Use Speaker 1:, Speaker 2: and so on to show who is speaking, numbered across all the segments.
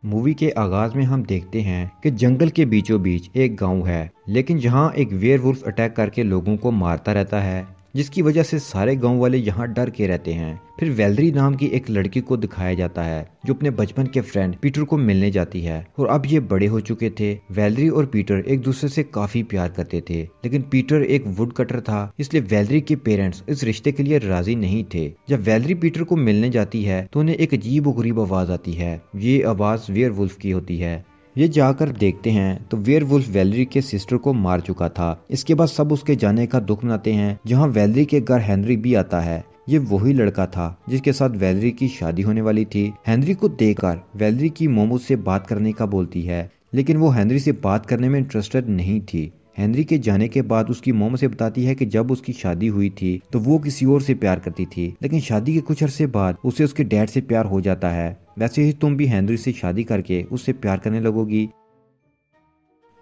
Speaker 1: Movie के आगाज में हम देखते हैं कि जंगल के बीचों बीच एक गांव है, लेकिन जहां एक वेयरवुल्फ अटैक करके लोगों को मारता रहता है, जिसकी वजह से सारे गांव वाले यहां डर के रहते हैं। फिर वैलेरी नाम की एक लड़की को दिखाया जाता है जो अपने बचपन के फ्रेंड पीटर को मिलने जाती है। और अब ये बड़े हो चुके थे। वैलेरी और पीटर एक दूसरे से काफी प्यार करते थे, लेकिन पीटर एक वुड कटर था, इसलिए वैलेरी के पेरेंट्स इस रिश्ते के लिए राजी नहीं थे। जब वैलेरी पीटर को मिलने जाती है तो उन्हें एक अजीब और गरीब आवाज आती है। ये आवाज वेयरवुल्फ की होती है। ये जाकर देखते हैं तो वेयरवुल्फ वैलेरी के सिस्टर को मार चुका था। इसके बाद सब उसके जाने का दुख मनाते हैं। जहाँ वैलेरी के घर हेनरी भी आता है। ये वही लड़का था जिसके साथ वैलेरी की शादी होने वाली थी। हेनरी को देखकर वैलेरी की मोमो से बात करने का बोलती है, लेकिन वो हेनरी से बात करने में इंटरेस्टेड नहीं थी। हेनरी के जाने के बाद उसकी मोम से बताती है कि जब उसकी शादी हुई थी तो वो किसी और से प्यार करती थी, लेकिन शादी के कुछ अरसे बाद उसे उसके डैड से प्यार हो जाता है। वैसे ही तुम भी हेनरी से शादी करके उससे प्यार करने लगोगी।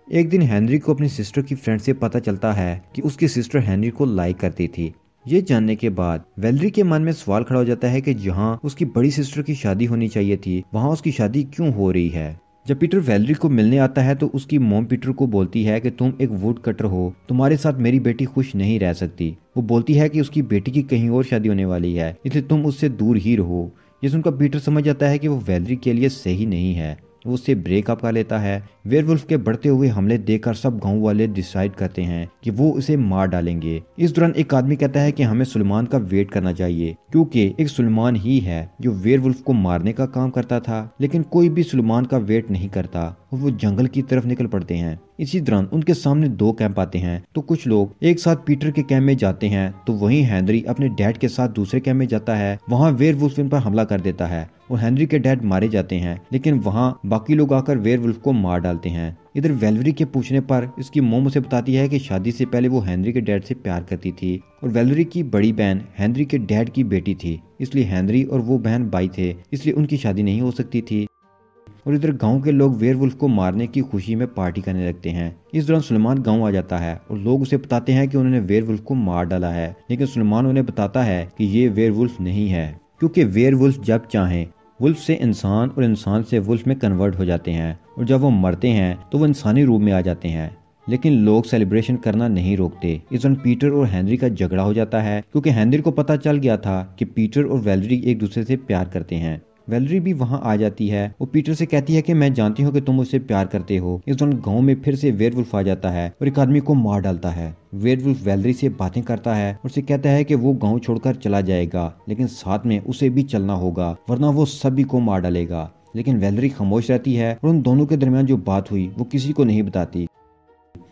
Speaker 1: एक दिन हेनरी को अपनी सिस्टर की फ्रेंड से पता चलता है कि उसकी सिस्टर हेनरी को लाइक करती थी। ये जानने के बाद वैलेरी के मन में सवाल खड़ा हो जाता है कि जहाँ उसकी बड़ी सिस्टर की शादी होनी चाहिए थी, वहाँ उसकी शादी क्यों हो रही है। जब पीटर वैलेरी को मिलने आता है तो उसकी मॉम पीटर को बोलती है कि तुम एक वुड कटर हो, तुम्हारे साथ मेरी बेटी खुश नहीं रह सकती। वो बोलती है कि उसकी बेटी की कहीं और शादी होने वाली है, इसलिए तुम उससे दूर ही रहो। ये सुनकर पीटर समझ जाता है कि वो वैलेरी के लिए सही नहीं है। वो उससे ब्रेकअप कर लेता है। वेयरवुल्फ के बढ़ते हुए हमले देखकर सब गांव वाले डिसाइड करते हैं कि वो उसे मार डालेंगे। इस दौरान एक आदमी कहता है कि हमें सुलेमान का वेट करना चाहिए, क्योंकि एक सुलेमान ही है जो वेयरवुल्फ को मारने का काम करता था। लेकिन कोई भी सुलेमान का वेट नहीं करता और वो जंगल की तरफ निकल पड़ते हैं। इसी दौरान उनके सामने दो कैंप आते हैं, तो कुछ लोग एक साथ पीटर के कैंप में जाते हैं, तो वहीं हेनरी अपने डैड के साथ दूसरे कैंप में जाता है। वहाँ वेयरवुल्फ इन पर हमला कर देता है और हेनरी के डैड मारे जाते हैं, लेकिन वहाँ बाकी लोग आकर वेयरवुल्फ को मार डालते हैं। इधर वैलेरी के पूछने पर इसकी मोम उसे बताती है कि शादी से पहले वो हेनरी के डैड से प्यार करती थी और वैलेरी की बड़ी बहन हेनरी के डैड की बेटी थी, इसलिए हेनरी और वो बहन भाई थे, इसलिए उनकी शादी नहीं हो सकती थी। और इधर गांव के लोग वेयरवुल्फ को मारने की खुशी में पार्टी करने लगते हैं। इस दौरान सुलेमान गांव आ जाता है और लोग उसे बताते हैं कि उन्होंने वेयरवुल्फ को मार डाला है, लेकिन सुलेमान उन्हें बताता है कि ये वेयरवुल्फ नहीं है, क्योंकि वेयरवुल्फ जब चाहे वुल्फ से इंसान और इंसान से वुल्फ में कन्वर्ट हो जाते हैं, और जब वो मरते हैं तो वो इंसानी रूप में आ जाते हैं। लेकिन लोग सेलिब्रेशन करना नहीं रोकते। इस दौरान पीटर और हेनरी का झगड़ा हो जाता है, क्योंकि हेनरी को पता चल गया था कि पीटर और वैलेरी एक दूसरे से प्यार करते हैं। वैलेरी भी वहां आ जाती है। वो पीटर से कहती है कि मैं जानती हूँ कि तुम उससे प्यार करते हो। इस दौरान गांव में फिर से वेयरवुल्फ आ जाता है और एक आदमी को मार डालता है। वेयरवुल्फ वैलेरी से बातें करता है और उसे कहता है कि वो गांव छोड़कर चला जाएगा, लेकिन साथ में उसे भी चलना होगा, वरना वो सभी को मार डालेगा। लेकिन वैलेरी खामोश रहती है और उन दोनों के दरमियान जो बात हुई वो किसी को नहीं बताती।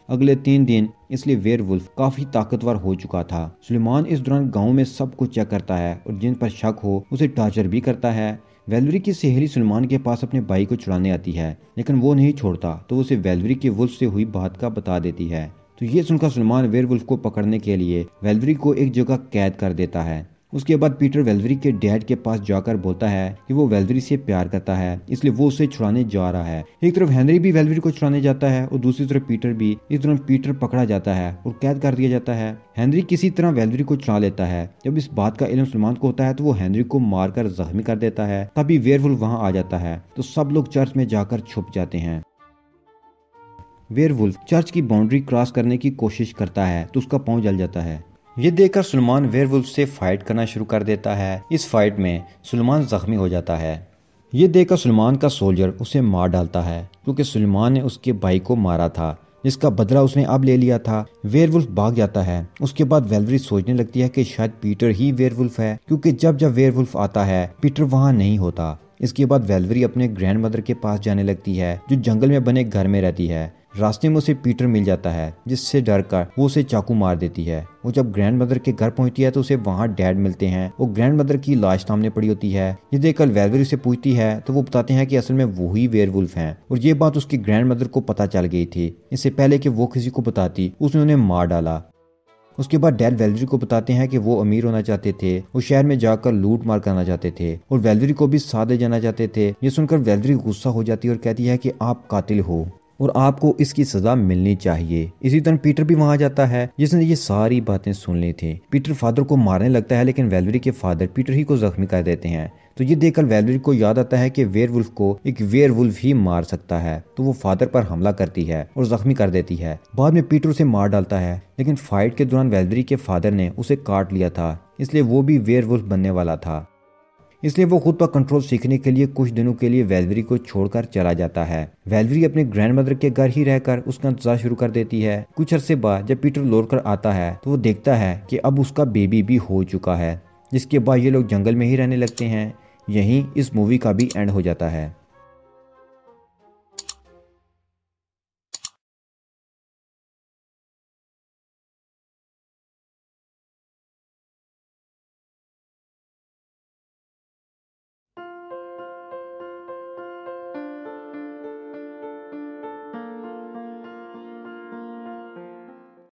Speaker 1: अगले 3 दिन इसलिए वेयरवुल्फ काफी ताकतवर हो चुका था। सुलेमान इस दौरान गांव में सब कुछ चेक करता है और जिन पर शक हो उसे टॉर्चर भी करता है। वैलेरी की सहेली सुलेमान के पास अपने भाई को छुड़ाने आती है, लेकिन वो नहीं छोड़ता, तो उसे वैलेरी के वुल्फ से हुई बात का बता देती है। तो ये सुनकर सुलेमान वेयरवुल्फ को पकड़ने के लिए वैलेरी को एक जगह कैद कर देता है। उसके बाद पीटर वैलेरी के डैड के पास जाकर बोलता है कि वो वैलेरी से प्यार करता है, इसलिए वो उसे छुड़ाने जा रहा है। एक तरफ हेनरी भी वैलेरी को छुड़ाने जाता है और दूसरी तरफ पीटर भी। इस दौरान पीटर पकड़ा जाता है और कैद कर दिया जाता है। हेनरी किसी तरह वैलेरी को छुड़ा लेता है। जब इस बात का इल्म सुलेमान को होता है तो वो हेनरी को मारकर जख्मी कर देता है। तभी वेयरवुल्फ वहां आ जाता है, तो सब लोग चर्च में जाकर छुप जाते हैं। वेयरवुल्फ चर्च की बाउंड्री क्रॉस करने की कोशिश करता है तो उसका पांव जल जाता है। ये देखकर सुलेमान वेयरवुल्फ से फाइट करना शुरू कर देता है। इस फाइट में सुलेमान जख्मी हो जाता है। ये देखकर सुलेमान का सोल्जर उसे मार डालता है, क्योंकि सुलेमान ने उसके भाई को मारा था, जिसका बदला उसने अब ले लिया था। वेयरवुल्फ भाग जाता है। उसके बाद वैलेरी सोचने लगती है कि शायद पीटर ही वेयरवुल्फ है, क्योंकि जब जब वेयरवुल्फ आता है पीटर वहाँ नहीं होता। इसके बाद वैलेरी अपने ग्रैंड मदर के पास जाने लगती है, जो जंगल में बने घर में रहती है। रास्ते में उसे पीटर मिल जाता है, जिससे डर कर वो उसे चाकू मार देती है। वो जब ग्रैंड मदर के घर पहुंचती है तो उसे वहाँ डैड मिलते हैं। वो ग्रैंड मदर की लाश सामने पड़ी होती है। ये देखकर वैलेरी से पूछती है तो वो बताते हैं कि असल में वो ही वेयरवुल्फ हैं, और ये बात उसकी ग्रैंड मदर को पता चल गई थी। इससे पहले कि वो किसी को बताती, उसने उन्हें मार डाला। उसके बाद डैड वैलेरी को बताते हैं कि वो अमीर होना चाहते थे, वो शहर में जाकर लूट मार करना चाहते थे और वैलेरी को भी साथ ले जाना चाहते थे। ये सुनकर वैलेरी गुस्सा हो जाती है और कहती है कि आप कातिल हो। और आपको इसकी सजा मिलनी चाहिए। इसी तरह पीटर भी वहां जाता है जिसने ये सारी बातें सुन ली थी। पीटर फादर को मारने लगता है लेकिन वेलवरी के फादर पीटर ही को जख्मी कर देते हैं। तो ये देखकर वेलवरी को याद आता है कि वेयरवुल्फ को एक वेयरवुल्फ ही मार सकता है। तो वो फादर पर हमला करती है और जख्मी कर देती है। बाद में पीटर उसे मार डालता है लेकिन फाइट के दौरान वेलवरी के फादर ने उसे काट लिया था, इसलिए वो भी वेयरवुल्फ बनने वाला था। इसलिए वो खुद पर कंट्रोल सीखने के लिए कुछ दिनों के लिए वेलवरी को छोड़कर चला जाता है। वेलवरी अपने ग्रैंडमदर के घर ही रहकर उसका इंतजार शुरू कर देती है। कुछ अरसे बाद जब पीटर लौट कर आता है तो वो देखता है कि अब उसका बेबी भी हो चुका है, जिसके बाद ये लोग जंगल में ही रहने लगते हैं। यहीं इस मूवी का भी एंड हो जाता है।